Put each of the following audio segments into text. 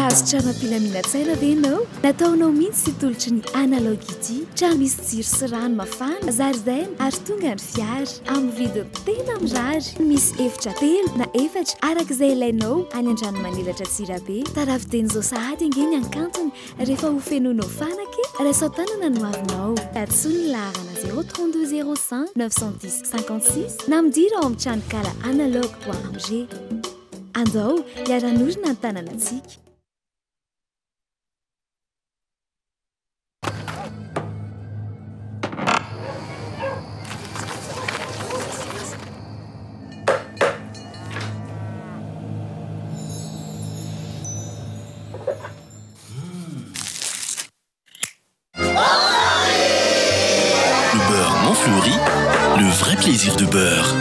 azo trano-pilaminantsaina ve ianao nataonao mihitsy sy tolotry ny analogue ity trano misy jiro sy rano mafana zaridaina ary tonga ny fiara amin'ny vidiny tena mirary misy efitra telo na efatra arak'izay ilainao any an-drano manilatra Tsirabe taraviteny zao sahady angeny hankantony rehefa ho fenonao fanaka raisao tanana no avinao tatsoa ny laharana 032 05 910 56 na midira ao amin'ny tranokala analogue.amg andao hiara-norina ny tanànantsika. Le beurre Montfleury, le vrai plaisir de beurre.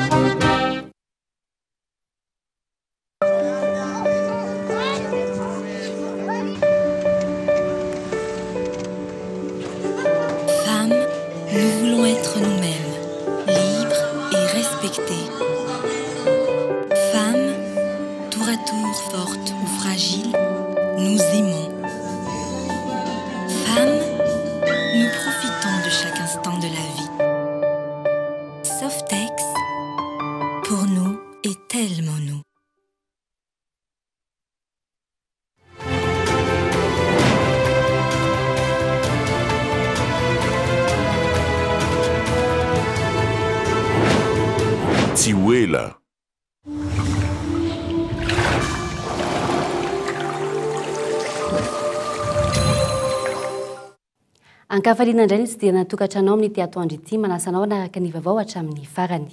Tiwela. Ankafaliana indray tsy dia natokatranao amin'ny ity atoandro ity manasanao naraka ny vaovao hatramin'ny farany.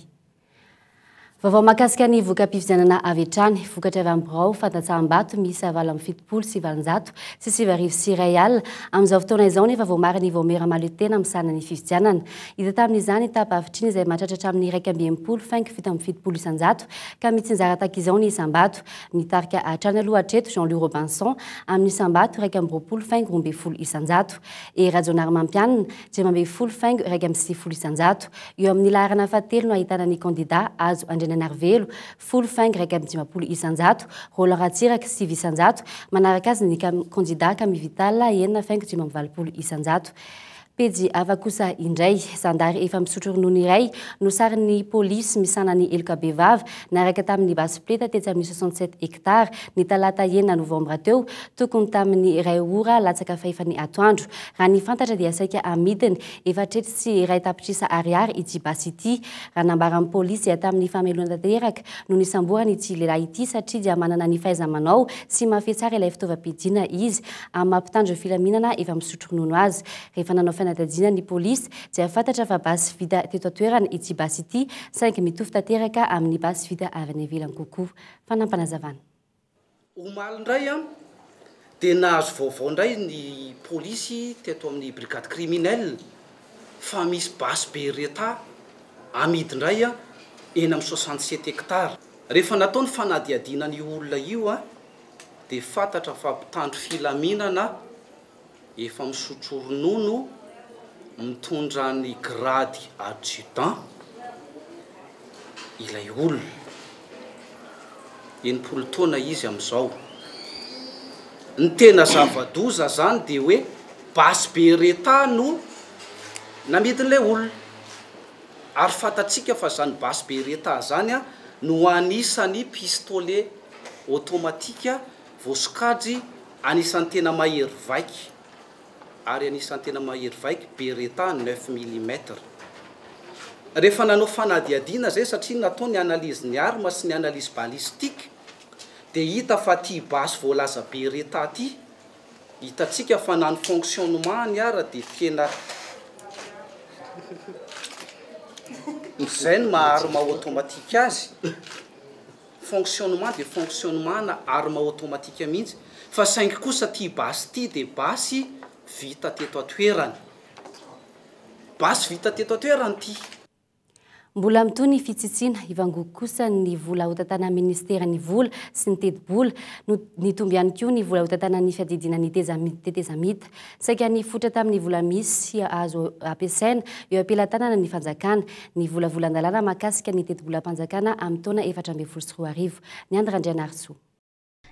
Vaovao mahakasika ny voka-pifidianana avy hatrany, vokatra avy amin'ny birao fandatsaham-bato misy valo amby fitopolo sy valonjato sy 7,1 alina amin'izao fotoana izao nefa vao marina vao mera mahaleo-tena amin'ny sarina ny fifidianana. Hita tamin'izany tapa-havitriny izay mahatratra hatramin'ny 1,5 faingo fito amby fitopolo isanjato ka mitsinjara tahaka izao ny isambato. Mitarika hatrany aloha hatreto Jean-Louis Robinson amin'ny isambato 1,20 faingo 12 isanjato. E Rajonary Mampianina 6,10 faingo 1,10 isanjato. Eo amin'ny laharana fahatelo no ahitana ny kandida azo Narvelo, 10 faingo 1,50 isanjato, Roland Ratsiraka 9 isanjato, manaraka azy ny kandida Camille Vital 9 faingo 20 isanjato. Pejy hafa kosa indray, zandary efa misotro ronono iray no sarin'ny polisy misana ny Elokabevava naraka tamin'ny base pleta tetsy amin'ny 67 hectare ny talata 9 novambra teo tokony tamin'ny iray ora latsaka fahefany atoandro. Raha ny fantatra dia saika amidiny efatrety sy iray tapitrisa ariary ity basy ity. Raha nambaran'ny polisy tamin'ny famelona tanteraka no nisamborany ity lehilahy ity satria dia manana ny fahaiza-manao sy mafy tsara ilay fitaovam-piadiana izy amin'ny mampitandro filaminana efa misotro ronono azy. Rehefa nanao fanadadiana ny polisy dia fantatra fa basy vita teto atoerana ity basy ity saingy mitovy tanteraka amin'ny basy vita avy any ivelany kokoa. Fanampanazavana. Omaly indray dia nahazo vaovao indray ny polisy teto amin'ny brigade criminelle fa misy basy be reta amidy indray eny amin'ny 67 hectare. Rehefa natao ny fanadiadiana ny olona io dia fantatra fa mpitandro filaminana efa misotro ronono mitondra ny grady adjudant ilay olona. Enimpolo taona izy amin'izao. Ny tena zava-doza zany dia hoe basy be reta no namidin'ilay olona. Ary fantatsika fa zany basy be reta zany no anisan'ny pistolet automatika voasokajy anisan'ny tena mahery vaika. Ary anisan'ny tena mahery vaika Beretta 9 mm. Rehefa nanao fanadiadiana zay satria natao ny analizy ny arma sy ny analizy balistique dia hita fa ty basy voalaza Beretta ty hitatsika fa nany fonctionnement ny ara dia tena izay ny maha-arma automatique azy. Fonctionnement dia fonctionnement na arma automatique mihitsy fa saingy kosa ty basy ty dia basy vita teto atoerany. Basy vita teto atoerany ty. Mbola mitony fitsitsina ivangoko kosa ny vola hotatana ministera ny vola sy ny teti-bola nitomby ihany koa ny vola hotatana ny fiadidiana ny tetezamita saika ny fotra tamin'ny vola misy azo ampiasaina eo ampelantanana ny fanjakana ny volavolan-dalàna mahakasika ny teti-bola-panjakana amin'ny taona 2024 ny Andry Andrianarso.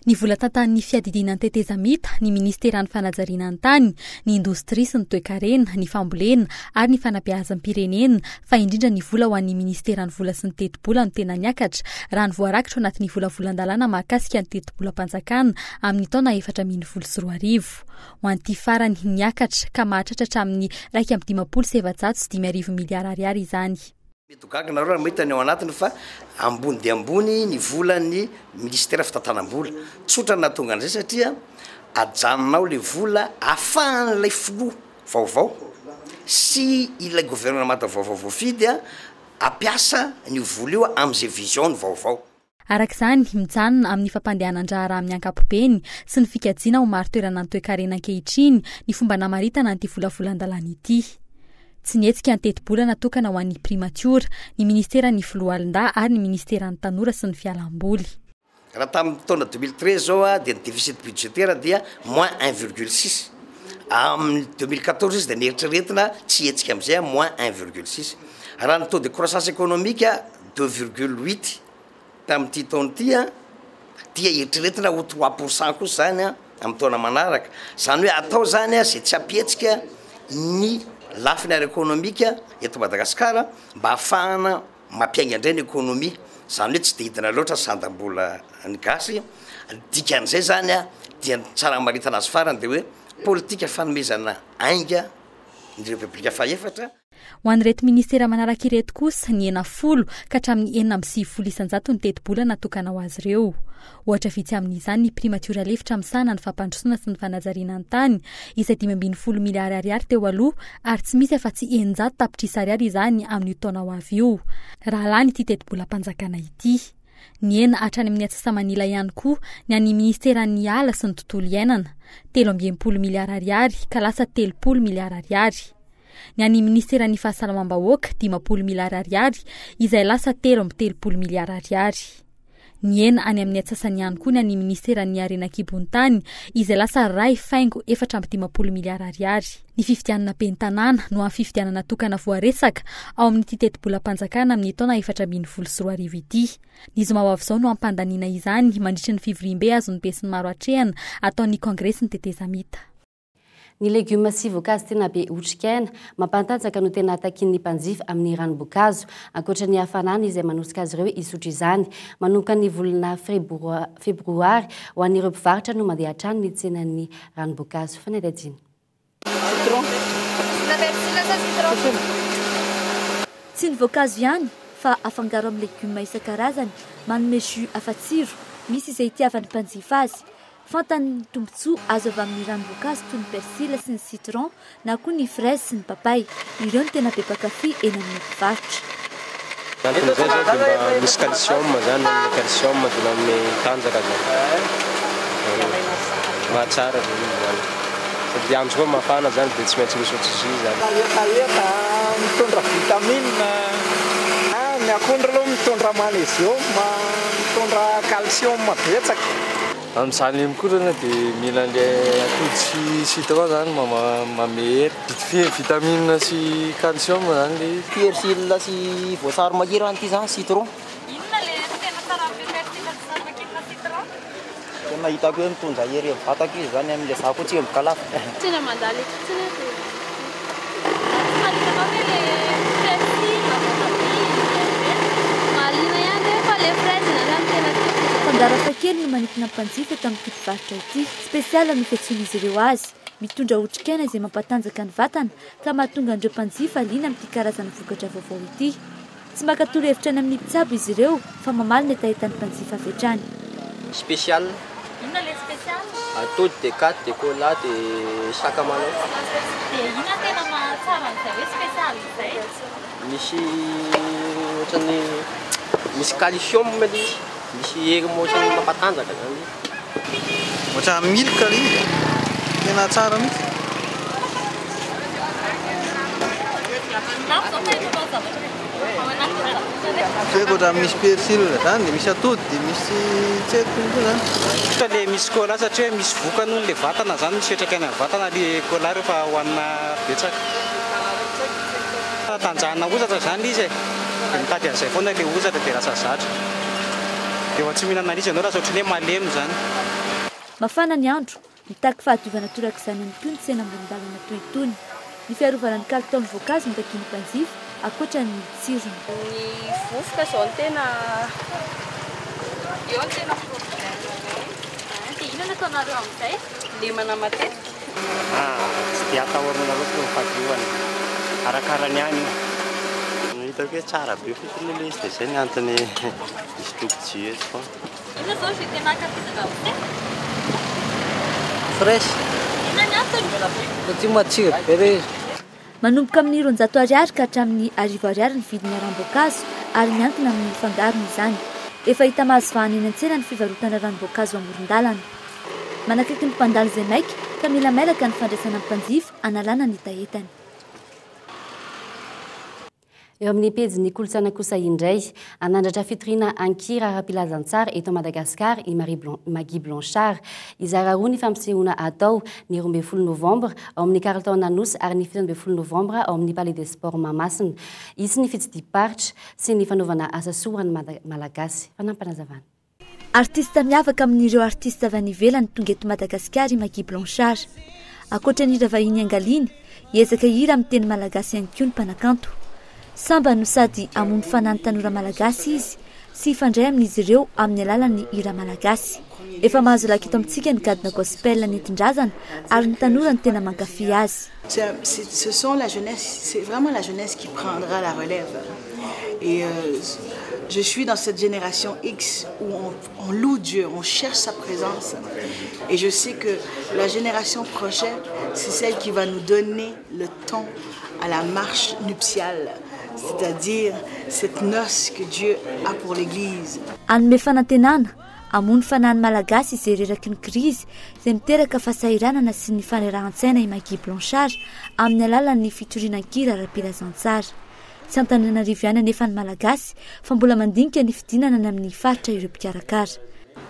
Ny vola tantanin'ny fiadidiana ny tetezamita ny ministeran'ny fanajariana ny tany ny indostria sy ny toe-karena ny fambolena ary ny fanabeazam-pirenena fa indrindra ny vola ho an'ny ministeran'ny vola sy ny teti-bola no tena niakatra raha ny voarakitra ao anatin'ny volavolan-dalàna mahakasika ny teti-bola-panjakana amin'ny taona 2024 ho an'ity farany niakatra ka mahatratra hatramin'ny 1,750 miliara ariary izany. Mitogagana raha mahita ny ao anatiny fa ambony dia ambony ny volan'ny ministera fitantanam-bola tsotra natonga an'izay satria ajanonao le vola ahafahan'ilay filoha vaovao sy ilay gouvernemanta vaovao voafidy ampiasa ny vola io amin'izay vision vaovao. Arak'izany mijanona amin'ny fampandehanan-draharaha amin'ny ankapobeny sy ny fikajiana ho maro toerana ny toe-karena ankehitriny ny fomba namaritana an'ity volavolan-dalàna ity. Tsy nietsika ny teti-bola natokana ho an'ny primatiora ny ministera ny filohalonda ary ny ministera ny tanora sy ny fialamboly. Raha tamin'ny taona 2013 zao dia ny déficit budgétaire dia moins 1,6. Amin'ny 2014 izy dia nieritreretina tsy hetsika amin'izay moins 1,6. Raha ny taux de croissance économique 2,8 tamin'ity taona ity dia eritreretina ho 3% kosa zany amin'ny taona manaraka. Zany hoe atao zany izay tsy hampihetsika ny lafiny ara-ekonomika eto Madagasikara mba ahafahana mampiainga indray ny ekonomia. Zany hoe tsy dia hidina loatra sandam-bola ny gasy. Dikan'izay zany dia tsara maritana azy farany dia hoe politika fanomezana ainga ny repoblika faefatra. Ho an'ireto ministera manaraka ireto kosa ny 90 ka hatramin'ny 9,900 ny teti-bola natokana ho azy ireo. Ohatra vitsy amin'izany ny primatiora lefitra misana ny fampandrosoana sy ny fanajariana ny tany izay 520 miliara ariary teo aloha ary tsy misy afa-tsy 900 tapitrisa ariary izany amin'ny taona ho avy io. Raha lany ity teti-bola-panjakana ity. Ny ena hatrany amin'ny atsasamanila ihany koa ny an'ny ministeran'ny ala sy ny tontolo iainana 13 miliara ariary ka lasa 30 miliara ariary. Ny an'ny ministeran'ny fahasalamam-bahoaka 50 miliara ariary izay lasa 13 miliara ariary. Ny ena any amin'ny atsasany ihany koa ny an'ny ministeran'ny arenan-kibon-tany izay lasa 2,450 miliara ariary. Ny fifidianana bentanàna no amin'ny fifidianana tokana voaresaka ao amin'ity teti-bola-panjakana amin'ny taona 2024 ity. Ny zoma ho avy izao no ampandaniana izany mandritra ny fivorim-be azon'ny be sy ny maro hatrehana ataon'ny kongresy ny tetezamita. Ny legioma sy voankazo tena be otrikaina mampantanjaka no tena atakin'ny mpanjifa amin'ny ranom-boankazo ankoatra ny hafanana izay manosika azy ireo isotro izany manomboka ny volana febroary ho an'ireo mpivarotra no mandeha hatrany ny tsenan'ny ranom-boankazo fanadajina. Tsy ny voankazo ihany fa afangaro amin'ny legioma isan-karazany manome jus afa-tsiro misy izay itiavan'ny mpanjifa azy. Fantan'ny tombontsoa azo avy amin'ny ranom-boankazo toy ny persila sy ny citron na koa ny fraise sy ny papay. Ireo no tena be mpakafy eny amin'ny mpivarotra. Anton'izay zao dia mba misy calcium zany, calcium dia manome tanjaka zany. Mahatsara zany. Dia andro koa mafana zany dia tsy maintsy misotro jus zany. Eka mitondra vitamine, ny akondro aloha mitondra magnesium, mitondra calcium betsaka. Amin'izany mikorana dia mila ilay atody sy citron zany mamery vitamine sy calcium zany le persila sy voasary mahery an'ity zany citron. Inona le tena tsara amin'ny persila sy voasary makirina citron? Tena hitako hoe mitondra hery amin'ny vatako izy zany amin'ilay zako tsy mibokalafa. Tena mandala fotsiny dia mahaliana hoe le persila, mahaliana ihany fa le fraise zany tena Fangaro kely no manintona mpanjifa eto amin'ity mpivarotra ity. Spesiala no fiantsoan'izy ireo azy. Mitondra otrikaina izay mampatanjaka ny vatana ka mahatonga an'ireo mpanjifa liana amin'ity karazana vokatra vaovao ity. Tsy maka toro-hevitra any amin'ny mpitsabo izy ireo fa mamaly ny etahetan'ny mpanjifa avy hatrany. Spesial. Inona le spesial? Atody dia katy dia cola dia sakamalao. Dia inona tena mahatsara an'izay hoe spesial izay? Misy ohatrany misy calcium mely misy hery ohatrany mampatanjaka zany. Ohatrany milka izy tena tsara mihitsy. Tseko ohatrany misy persila zany dia misy atody dia misy tseko koa zany. Le misy cola satria misy vokany le vatana zany misetraka any amin'ny vatana le cola rehefa hoanina betsaka. Tanjahana ozatra zany izy. Mitady an'izay foana le ozatra dia lasa zatra. dia tsy mihinana izy ianao raha ohatry ny hoe malemy zany. Mafana ny andro, mitaky fahadiovana toraka izany any koa ny tsena amoron-dalana toy itony. Ny fiarovana ny kalitao ny voankazo ny takiany mpanjifa akoatra ny tsirony. Ny vovoka zao ny tena eo ny tena dia ina nataonareo amin'izay lemana matetika. Tsy dia atahorana loatra ny fahadiovana arakarany any io. Hitako hoe tsara be fotony ilay izy dia izay ny antony misy tokojietsy foana. Ina zao ny tena ankafizana amin'izay? Fresh. Ina ny antony? Satria matsiro be ilay izy. Manomboka amin'ny 200 ariary ka hatramin'ny 10 ariary ny vidiny ranom-boankazo ary miankina amin'ny fangarony izany. Efa hita mahazo vahana eny an-tsena ny fivarotana ranom-boankazo amoron-dalana. Manakaiky ny mpandalo izay maika ka mila mailaka ny fandraisana mpanjifa analana ny etaetany. Eo amin'ny pejy ny kolontsaina kosa indray anandratra fitoriana ankira ara-pilazantsara eto Madagasikara i Magui Blanchard. Izara roa ny fampisehoana atao ny 12 novembre ao amin'ny Carlton Anosy ary ny 17 novembre ao amin'ny Palais des Sports Mahamasina. Isy ny fitsidiam-paritra sy ny fanaovana asa sorany malagasy. Fanampanazavana. Artista miavaka amin'ireo artista avy any ivelany tonga eto Madagasikara i Magui Blanchard. Akoatra ny hira vahiny angaliny, hiezaka hira amin'ny teny malagasy ihany koa ny mpanakanto. Samba no sady amono fanany tanora malagasy izy sy ifandray amin'izy ireo amin'ny alalan'ny hira malagasy. Efa mahazo lakito amintsika ny gadina gospel nentin-drazana ary ny tanora ny tena mankafy azy. Ce sont la jeunesse, c'est vraiment la jeunesse qui prendra la relève. Et je suis dans cette génération X où on loue Dieu, on cherche sa présence. Et je sais que la génération prochaine, c'est celle qui va nous donner le ton à la marche nuptiale. C'est-à-dire cette noce que Dieu a pour l'Église. Anome fanantenana, amono fanany malagasy izay reraky ny krizy izay miteraka fahasahiranana sy ny fanerahan-tsaina i Magui Blanchard amin'ny alalan'ny fitorinan-kira ara-pilazantsara. Tsy Antananarivo ihany anefa ny malagasy fa mbola mandinika ny fidinana any amin'ny faritra ireo mpikarakara.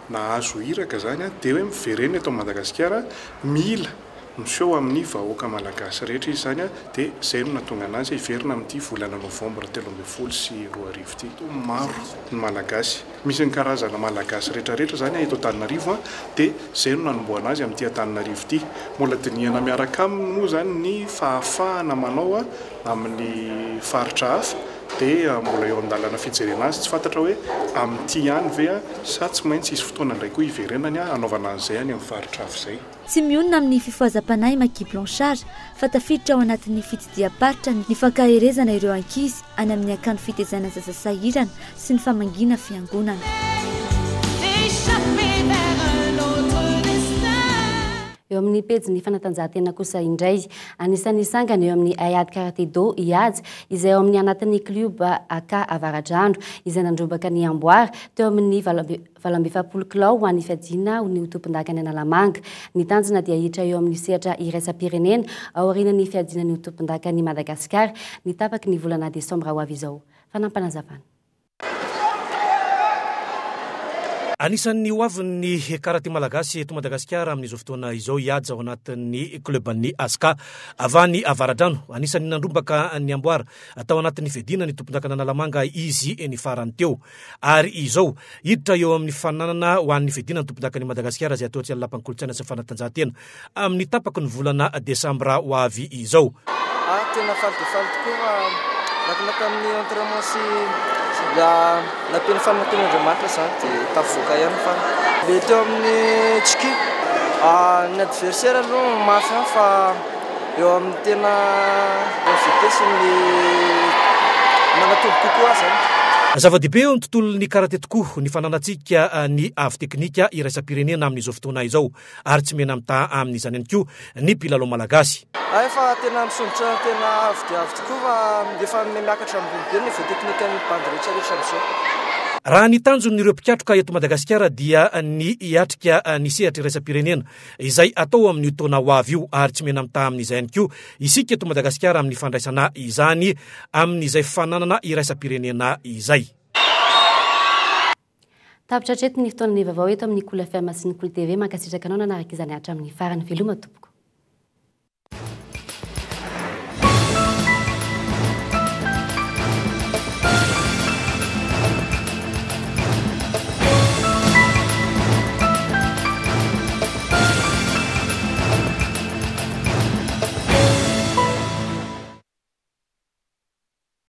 Nahazo hiraka zany dia hoe miverena eto Madagasikara mila miseho amin'ny vahoaka malagasy rehetra izy zany dia izay no natonga anazy hiverina amin'ity volana novembre 13 sy 2000 ity. Maro ny malagasy, misy ny karazana malagasy rehetrarehetra zany eto Antananarivo dia izay no nanomboana azy amin'ity Antananarivo ity. Mbola dinihana miaraka aminy moa zany ny fahafahana manao amin'ny faritra hafa dia mbola eo an-dalana fijerena azy tsy fantatra hoe amin'ity ihany ve sa tsy maintsy isy fotoana indray koa hiverenany anaovana an'izay any amin'ny faritra hafa izay. Tsy mionona amin'ny fifohazam-panahy Magui Blanchard fa tafiditra ao anatin'ny fitidiam-paritra ny fankaherezana ireo ankizy any amin'ny akano fitezana zaza sahirana sy ny famangina fiangonana. Eo amin'ny pejy ny fanatanjahantena kosa indray anisan'ny sangana eo amin'ny Ayad Karate Do Iady izay eo amin'ny anatin'ny club AK Avaradrandro izay nandrobaka ny amboary teo amin'ny 20 kilao ho an'ny fiadiana ny tompon-daka ny Analamanga. Ny tanjona dia hiditra eo amin'ny sehatra iraisam-pirenena ao aorian'ny fiadiana ny tompon-daka ny Madagasikara ny tapaky ny volana Desambra ho avy izao. Fanampanazavana. Anisan'ny hoavin'ny karate malagasy eto Madagasikara amin'izao fotoana izao Iady ao anatin'ny kluban'ny Aska avany Avaradrano. Anisan'ny nandrombaka ny amboara atao anatin'ny fiadiana ny tompon-daka Analamanga izy ny farany teo. Ary izao hiditra eo amin'ny fananana ho an'ny fiadiana ny tompon-daka ny Madagasikara izay atao tsy alapan'ny kolontsaina sy fanatanjahantena amin'ny tapaky ny volana Desambra ho avy izao. Tena falifaly tokoa nakinaka amin'ny entraînement sy napeny fananten'Andriamanitra zany dia tavoaka ihany fa le teo amin'ny tsiki ny adversaire aloha mafy fa eo amin'ny tena vitesse ny manatobo kokoa zany. Zava-dehibe eo amin'ny tontolon'ny karate tokoa ny fananatsika ny avy teknika iraisam-pirenena amin'izao fotoana izao ary tsy mena mitaha amin'izany ihany koa ny mpilalao malagasy. Fa tena misondratra tena avy dia avy tokoa fa efa miakatra ambony be ny voa teknikan'ny bandy rehetrarehetra amin'izao. Raha ny tanjon'ireo mpikatroka eto Madagasikara dia ny hiatrika ny sehatra iraisam-pirenena izay atao amin'ny taona ho avy io ary tsy mena mitaha amin'izay ihany koa isika eto Madagasikara amin'ny fandraisana izany amin'izay fananana iraisam-pirenena izay. Tapitra hatreto ny fotoana ny vaovao eto amin'ny Cool FM sy ny Cool TV mankasitraka anao nanaraka izany hatramin'ny farany veloma tompoko.